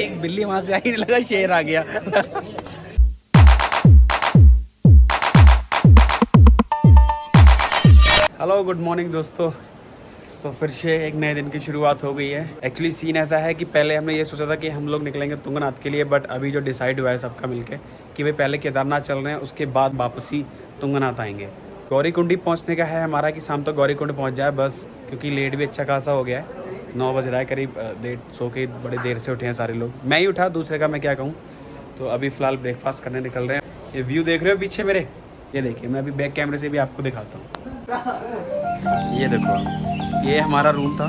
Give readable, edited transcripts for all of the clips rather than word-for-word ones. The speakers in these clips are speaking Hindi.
एक बिल्ली वहां से आई, लगा शेर आ गया। हेलो गुड मॉर्निंग दोस्तों। तो फिर से एक नए दिन की शुरुआत हो गई है। एक्चुअली सीन ऐसा है कि पहले हमने ये सोचा था कि हम लोग निकलेंगे तुंगनाथ के लिए, बट अभी जो डिसाइड हुआ है सबका मिलके कि भाई पहले केदारनाथ चल रहे हैं, उसके बाद वापसी तुंगनाथ आएंगे। गौरीकुंडी पहुंचने का है हमारा कि शाम तक गौरीकुंड पहुंच जाए बस, क्योंकि लेट भी अच्छा खासा हो गया है। 9 बज रहा है करीब, लेट सो के बड़े देर से उठे हैं सारे लोग। मैं ही उठा, दूसरे का मैं क्या कहूँ। तो अभी फ़िलहाल ब्रेकफास्ट करने निकल रहे हैं। ये व्यू देख रहे हो पीछे मेरे, ये देखिए, मैं अभी बैक कैमरे से भी आपको दिखाता हूँ। ये देखो, ये हमारा रूम था।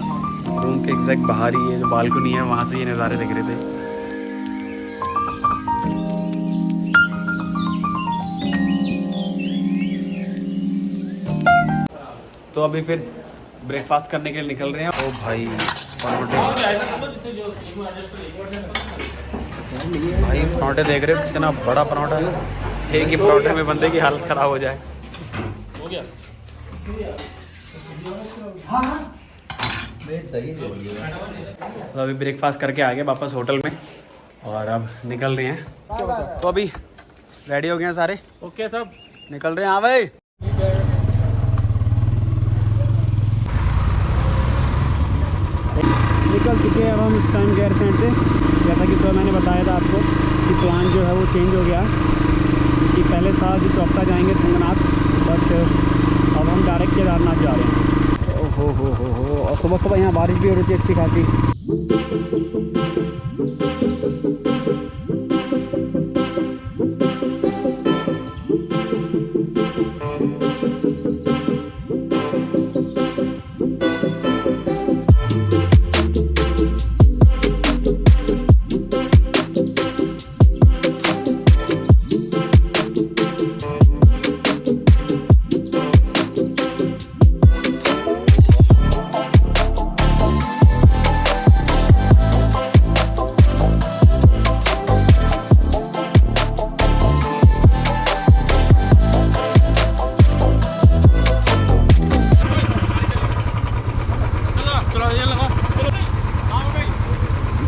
रूम के एग्जैक्ट बाहर ही ये जो बालकनी है, वहाँ से ये नज़ारे दिख रहे थे। तो अभी फिर ब्रेकफास्ट करने के लिए निकल रहे हैं। ओ भाई पराठे देख रहे हो, कितना बड़ा पराठा है। एक ही पराठे में बंदे की हालत ख़राब हो जाए। हो गया। तो अभी ब्रेकफास्ट करके आ गए वापस होटल में और अब निकल रहे हैं। तो अभी रेडी हो गए हैं सारे? ओके सब निकल रहे हैं। हाँ भाई, निकल चुके हैं अब हम इस टाइम गेयर सेंट से। जैसा कि तो मैंने बताया था आपको कि प्लान जो है वो चेंज हो गया, कि पहले था कि चौपटा जाएंगे तुंगनाथ, बट अब हम डायरेक्ट केदारनाथ जा रहे हैं। हो और सुबह सुबह यहाँ बारिश भी हो रही थी अच्छी खासी।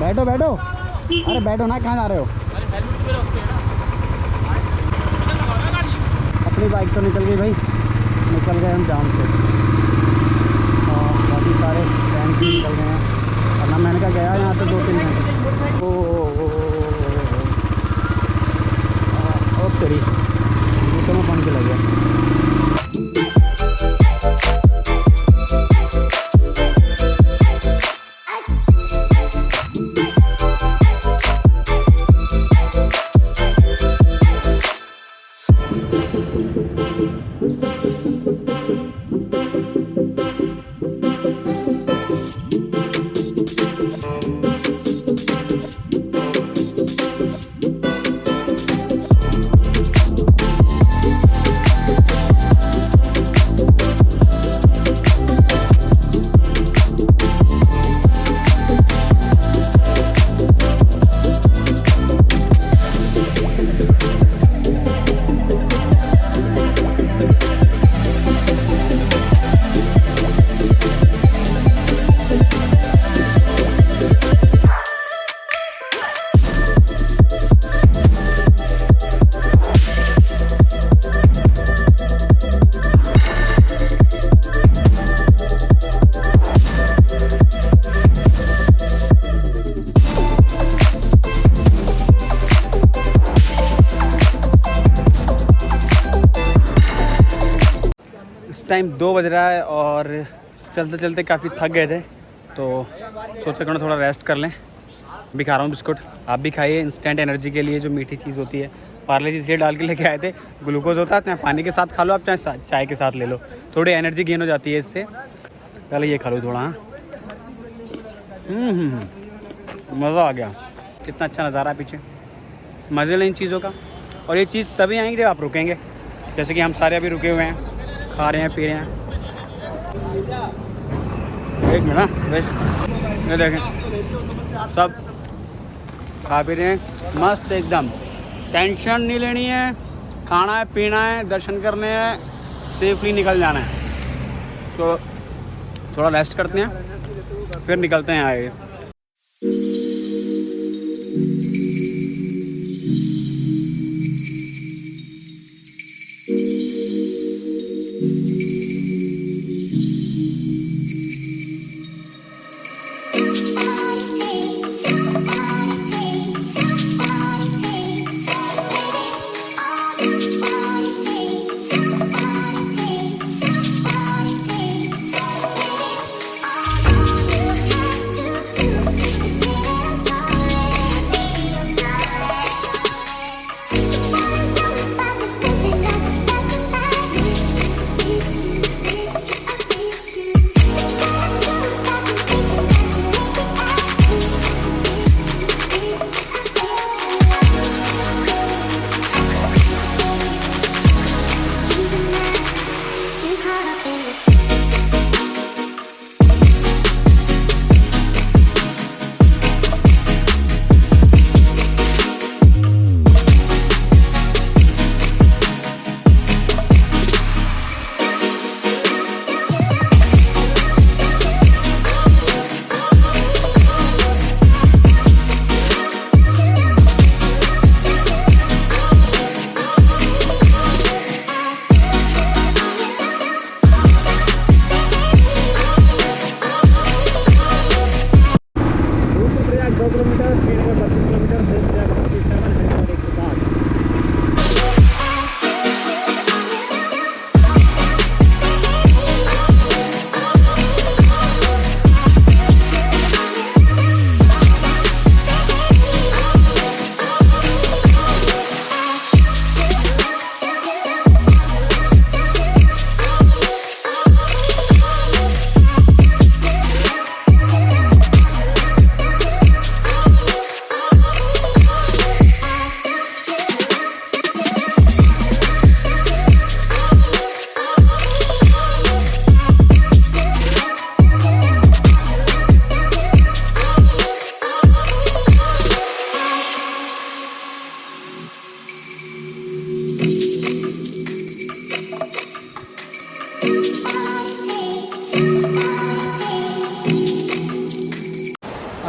बैठो बैठो, अरे बैठो ना, कहाँ जा रहे हो? अपनी बाइक तो निकल गई भाई, निकल गए हम जाम से। और बाकी सारे फ्रेंड्स भी निकल गए हैं, वरना मैंने कहा गया यहाँ पे 2-3 घंटे। ओ तेरी जूतों में पंख लग गया। टाइम 2 बज रहा है और चलते चलते काफ़ी थक गए थे, तो सोचा कि थोड़ा रेस्ट कर लें। भी खा रहा हूँ बिस्कुट, आप भी खाइए। इंस्टेंट एनर्जी के लिए जो मीठी चीज़ होती है, पार्ले जी से डाल के लेके आए थे। ग्लूकोज होता है, चाहे पानी के साथ खा लो आप, चाहे चाय के साथ ले लो, थोड़ी एनर्जी गेन हो जाती है इससे। पहले ये खा लो थोड़ा। हाँ मज़ा आ गया, कितना अच्छा नज़ारा है पीछे, मज़े लें इन चीज़ों का। और ये चीज़ तभी आएंगे जब आप रुकेंगे, जैसे कि हम सारे अभी रुके हुए हैं, खा रहे हैं पी रहे हैं। एक मिनट ये देखें, सब खा पी रहे हैं मस्त एकदम, टेंशन नहीं लेनी है। खाना है, पीना है, दर्शन करने हैं, सेफली निकल जाना है। तो थोड़ा रेस्ट करते हैं, फिर निकलते हैं आगे।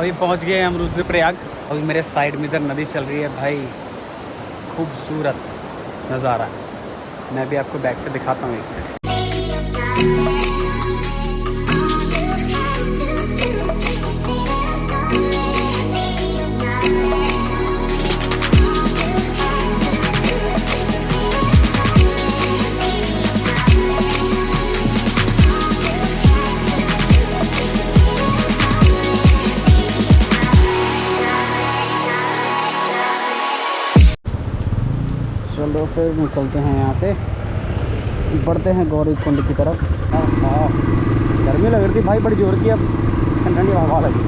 अभी पहुंच गए हम रुद्रप्रयाग। अभी मेरे साइड में इधर नदी चल रही है भाई, खूबसूरत नज़ारा। मैं भी आपको बैक से दिखाता हूँ एक। चलो फिर निकलते हैं यहाँ से, बढ़ते हैं गौरी कुंड की तरफ। हाँ गर्मी लग रही थी भाई बड़ी जोर की, अब ठंडी ठंडी हवा लगी।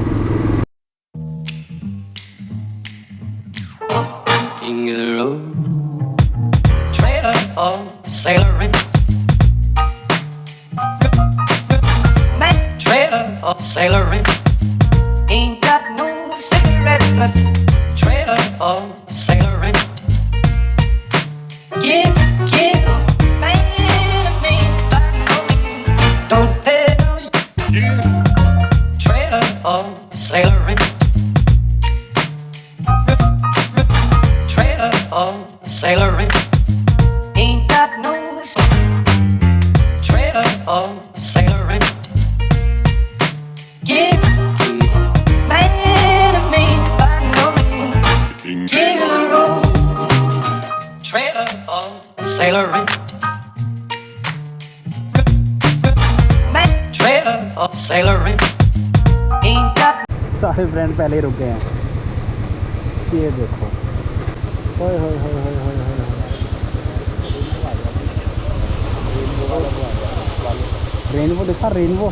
सारे फ्रेंड पहले ही रुक गए हैं। ये देखो, होय होय होय होय होय होय, रेनबो दिखा, रेनबो।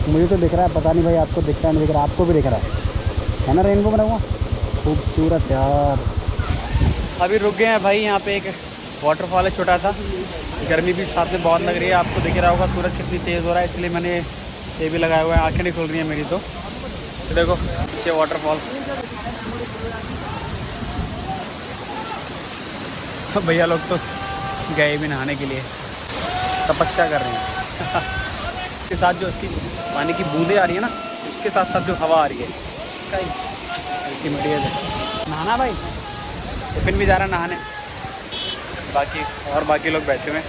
मुझे तो दिख रहा है, पता नहीं भाई आपको दिख रहा है नहीं दिख रहा। आपको भी दिख रहा है ना रेनबो बना हुआ, खूबसूरत यार। अभी रुक गए हैं भाई, यहाँ पे एक वाटरफॉल है छोटा सा। गर्मी भी साथ में बहुत लग रही है, आपको दिख रहा होगा सूरज कितनी तेज़ हो रहा है, इसलिए मैंने ये भी लगाया हुआ है। आंखें नहीं खुल रही हैं मेरी तो देखो पीछे वाटरफॉल। भैया लोग तो गए भी नहाने के लिए, तपस्या कर रहे हैं। इसके साथ जो इसकी पानी की बूंदें आ रही है ना, इसके साथ साथ जो हवा आ रही है अल्टीमेट है। नहाना भाई, टिफिन भी जा रहा है नहाने, बाकी लोग बैठे हुए हैं।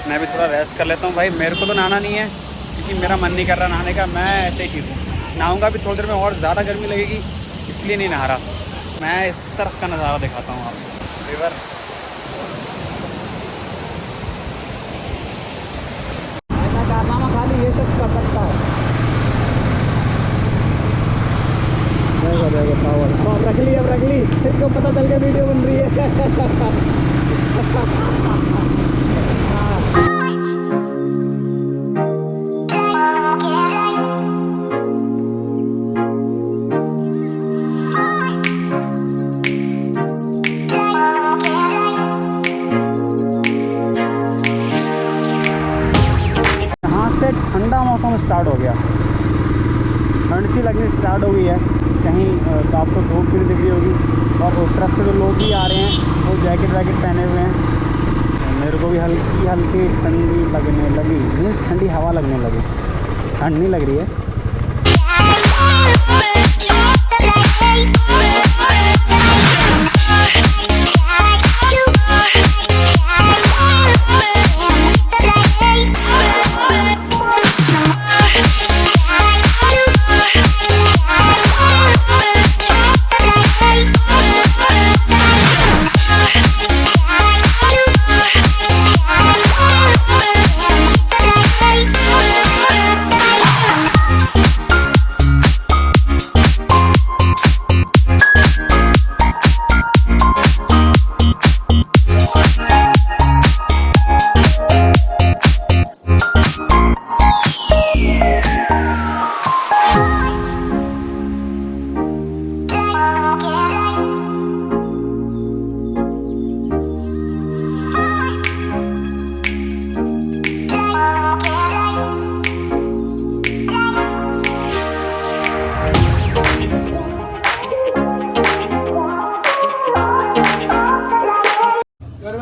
मैं भी थोड़ा रेस्ट कर लेता हूँ भाई। मेरे को तो नहाना नहीं है क्योंकि मेरा मन नहीं कर रहा नहाने का। मैं ऐसे ही ठीक हूँ, नहाऊँगा भी थोड़ी देर में और ज़्यादा गर्मी लगेगी, इसलिए नहीं नहा रहा। मैं इस तरफ का नज़ारा दिखाता हूँ आपको, रिवर। ऐसा कारनामा खाली ये सब कर सकता है। रख ली, अब रख ली, इसको पता चल गया वीडियो बन रही है। यहाँ से ठंडा मौसम स्टार्ट हो गया, ठंड सी लगनी स्टार्ट हो गई है। कहीं तो आपको धूप भी दिख रही होगी, और उस तरफ से जो लोग भी आ रहे हैं वो जैकेट वैकेट पहने हुए हैं। मेरे को भी हल्की हल्की ठंडी लगने लगी, मीन्स ठंडी हवा लगने लगी, ठंड नहीं लग रही है।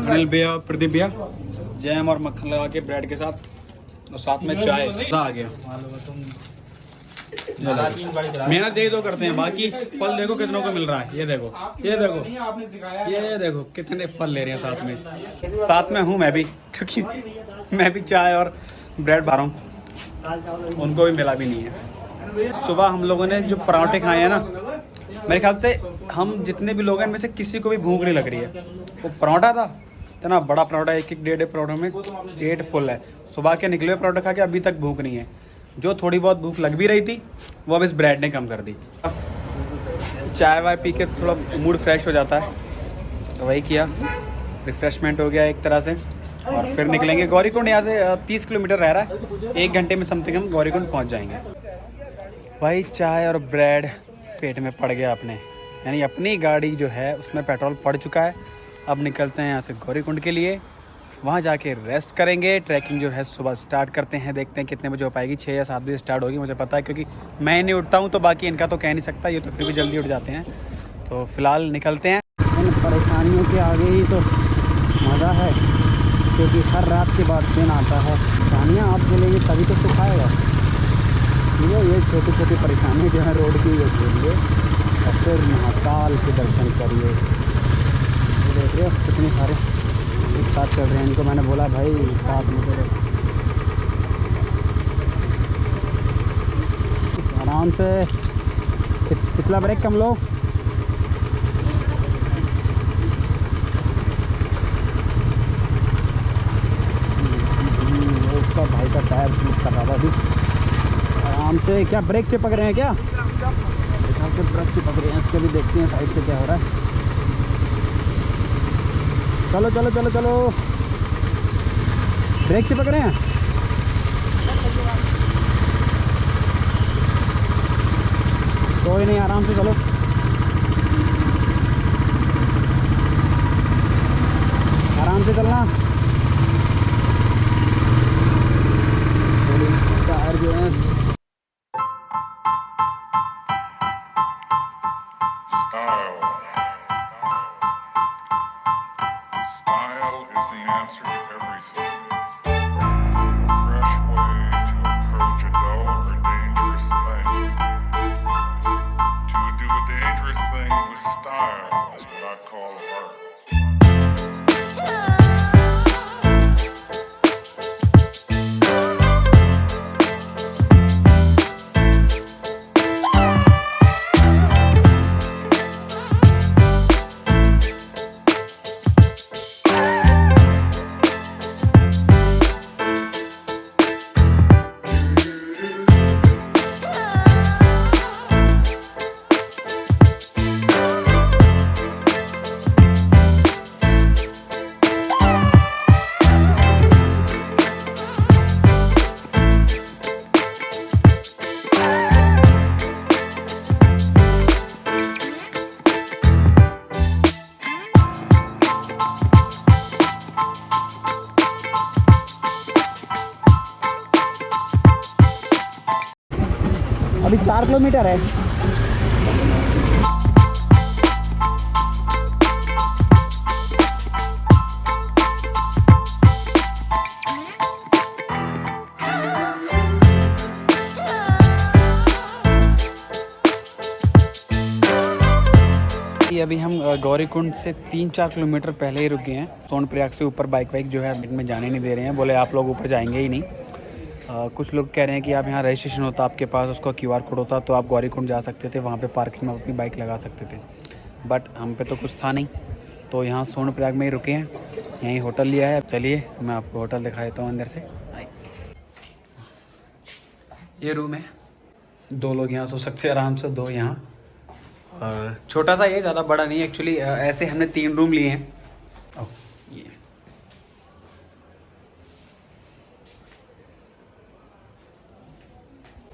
अनिल भैया, प्रदीप भैया, जैम और मक्खन लगा के ब्रेड के साथ और साथ में चाय आ गया। मेहनत दे दो करते हैं, बाकी फल देखो कितनों को मिल रहा है। ये देखो, ये देखो, ये देखो कितने फल ले रहे हैं साथ में। साथ में हूँ मैं भी, क्योंकि मैं भी चाय और ब्रेड भा रहा हूँ, उनको भी मिला भी नहीं है। सुबह हम लोगों ने जो पराठे खाए हैं ना, मेरे ख्याल से हम जितने भी लोग हैं इनमें से किसी को भी भूख नहीं लग रही है। वो पराठा था इतना बड़ा पराठा, एक एक डेढ़ पराठों में पेट फुल है। सुबह के निकले हुए पराठा खा के अभी तक भूख नहीं है। जो थोड़ी बहुत भूख लग भी रही थी वो अब इस ब्रेड ने कम कर दी। चाय वाय पी के थोड़ा मूड फ्रेश हो जाता है, तो वही किया, रिफ़्रेशमेंट हो गया एक तरह से। और फिर निकलेंगे गौरीकुंड। यहाँ से 30 किलोमीटर रह रहा है, 1 घंटे में समथिंग हम गौरीकुंड पहुँच जाएंगे। भाई चाय और ब्रेड पेट में पड़ गया अपने, यानी अपनी गाड़ी जो है उसमें पेट्रोल पड़ चुका है। अब निकलते हैं यहाँ से गौरीकुंड के लिए, वहाँ जाके रेस्ट करेंगे। ट्रैकिंग जो है सुबह स्टार्ट करते हैं, देखते हैं कितने बजे हो पाएगी। 6 या 7 बजे स्टार्ट होगी, मुझे पता है, क्योंकि मैं नहीं उठता हूँ तो बाकी इनका तो कह नहीं सकता, ये तो फिर भी जल्दी उठ जाते हैं। तो फ़िलहाल निकलते हैं। इन परेशानियों के आगे ही तो मज़ा है, क्योंकि हर रात के बाद दिन आता है। परेशानियाँ आप झेलेंगे तभी तो सुख आएगा। ये छोटी छोटी परेशानियाँ जो हैं रोड की, ये झेलिए और फिर महाकाल के दर्शन करिए। देख रहे हो कितने सारे एक साथ चल रहे हैं। इनको मैंने बोला भाई साथ में चलो, आराम से। पिछला ब्रेक कम लो। उसका भाई का टायर स्लिप कर रहा था अभी। आराम से। क्या ब्रेक चिपक रहे हैं क्या? ध्यान से ब्रेक चिपक रहे हैं, इसके भी देखते हैं साइड से क्या हो रहा है। चलो चलो चलो चलो, ब्रेक चिपक रहे हैं। कोई नहीं, आराम से चलो। आराम से चलना। टायर जो है Style is the answer to everything. A fresh way to approach a dull or dangerous thing. To do a dangerous thing with style is what I call art. अभी 4 किलोमीटर है। अभी हम गौरीकुंड से 3-4 किलोमीटर पहले ही रुक गए हैं। सोनप्रयाग से ऊपर बाइक जो है में जाने नहीं दे रहे हैं, बोले आप लोग ऊपर जाएंगे ही नहीं। कुछ लोग कह रहे हैं कि आप यहाँ रजिस्ट्रेशन होता आपके पास, उसका QR कोड होता तो आप गौरीकुंड जा सकते थे, वहाँ पे पार्किंग में अपनी बाइक लगा सकते थे। बट हम पे तो कुछ था नहीं, तो यहाँ सोनप्रयाग में ही रुके हैं, यहीं होटल लिया है। चलिए मैं आपको होटल दिखा देता हूँ अंदर से। ये रूम है, 2 लोग यहाँ सो सकते हैं आराम से, 2 यहाँ। और छोटा सा ये, ज़्यादा बड़ा नहीं एक्चुअली। ऐसे हमने 3 रूम लिए हैं। ये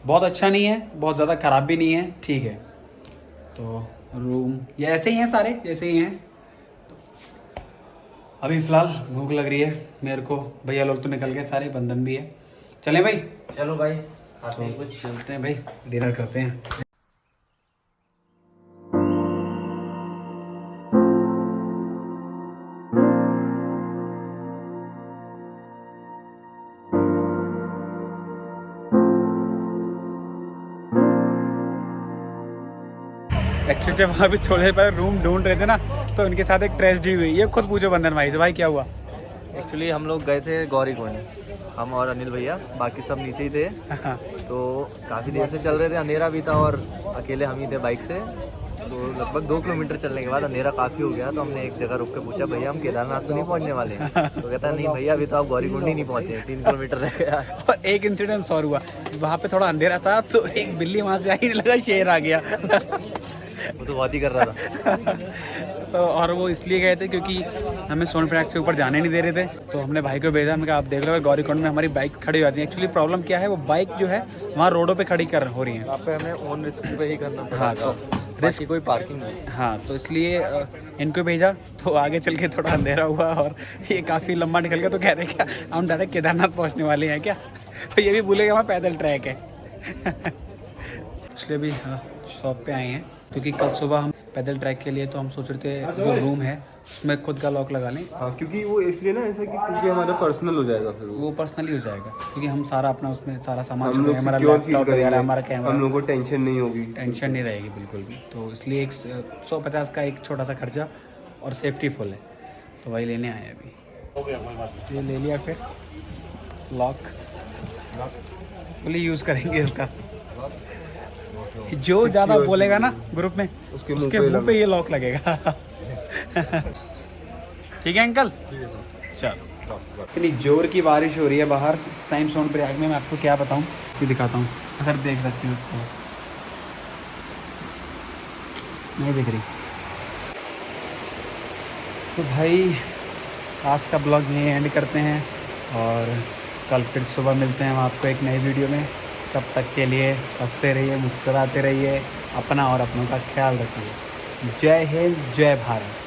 बहुत अच्छा नहीं है, बहुत ज़्यादा ख़राब भी नहीं है, ठीक है। तो रूम ये ऐसे ही हैं सारे, जैसे ही हैं। अभी फ़िलहाल भूख लग रही है मेरे को। भैया लोग तो निकल गए सारे, बंधन भी है। चलें भाई? चलो भाई, तो कुछ चलते हैं भाई, डिनर करते हैं। एक्चुअली जब वहाँ भी थोड़े देर पहले रूम ढूंढ रहे थे ना, तो उनके साथ एक ट्रेजेडी हुई। ये खुद पूछो बंधन भाई से, भाई क्या हुआ? एक्चुअली हम लोग गए थे गौरी कुंड, हम और अनिल भैया, बाकी सब नीचे ही थे। तो काफ़ी देर से चल रहे थे, अंधेरा भी था और अकेले हम ही थे बाइक से। तो लगभग 2 किलोमीटर चलने के बाद अंधेरा काफ़ी हो गया, तो हमने एक जगह रुक के पूछा, भैया हम केदारनाथ तो नहीं पहुंचने वाले हैं? तो कहता नहीं भैया अभी तो आप गौरी कुंड ही नहीं पहुंचे, 3 किलोमीटर रह गया। और एक इंसिडेंट और हुआ, वहाँ पे थोड़ा अंधेरा था, तो एक बिल्ली वहाँ से आई, लगा शेर आ गया। वो तो बहुत ही कर रहा था। तो और वो इसलिए गए थे क्योंकि हमें सोनप्रयाग से ऊपर जाने नहीं दे रहे थे। तो हमने भाई को भेजा, हमने कहा आप देख लो गौरी कुंड में हमारी बाइक खड़ी हो जाती है। एक्चुअली प्रॉब्लम क्या है, वो बाइक जो है वहाँ रोडों पे खड़ी हो रही है। यहाँ पे हमें ओन रिस्क पे ही करना पड़ा। हाँ, तो रिस्क कोई पार्किंग नहीं। हाँ, तो इसलिए इनको भेजा। तो आगे चल के थोड़ा अंधेरा हुआ और ये काफ़ी लंबा निकल गया। तो कह रहे क्या हम डायरेक्ट केदारनाथ पहुँचने वाले हैं क्या? तो ये भी भूलेगा वहाँ पैदल ट्रैक है। इसलिए भी शॉप पे आए हैं क्योंकि कल सुबह हम पैदल ट्रैक के लिए, तो हम सोच रहे थे जो रूम है उसमें खुद का लॉक लगा लें। हाँ, क्योंकि वो इसलिए ना ऐसा कि क्योंकि हमारा पर्सनल हो जाएगा, फिर वो पर्सनली हो जाएगा क्योंकि हम सारा अपना उसमें सारा सामान हम लोग हमारा सिक्योर फील लैपटॉप वगैरह, करेंगे, हमारा कैमरा, हम लोगों को टेंशन नहीं होगी, टेंशन नहीं रहेगी बिल्कुल भी। तो इसलिए एक 150 का एक छोटा सा खर्चा और सेफ्टी फुल है, तो वही लेने आए अभी। ये ले लिया, फिर लॉक फुली यूज़ करेंगे इसका। जो ज़्यादा बोलेगा ना ग्रुप में, उसके मुंह पे ये लॉक लगेगा। ठीक है अंकल, चलो। इतनी जोर की बारिश हो रही है बाहर इस टाइम सोनप्रयाग में, मैं आपको क्या बताऊं, ये दिखाता हूँ, अगर देख सकते हो तो। नहीं दिख रही तो भाई आज का ब्लॉग यहीं एंड करते हैं और कल फिर सुबह मिलते हैं हम आपको एक नई वीडियो में। तब तक के लिए हंसते रहिए, मुस्कुराते रहिए, अपना और अपनों का ख्याल रखिए। जय हिंद, जय भारत।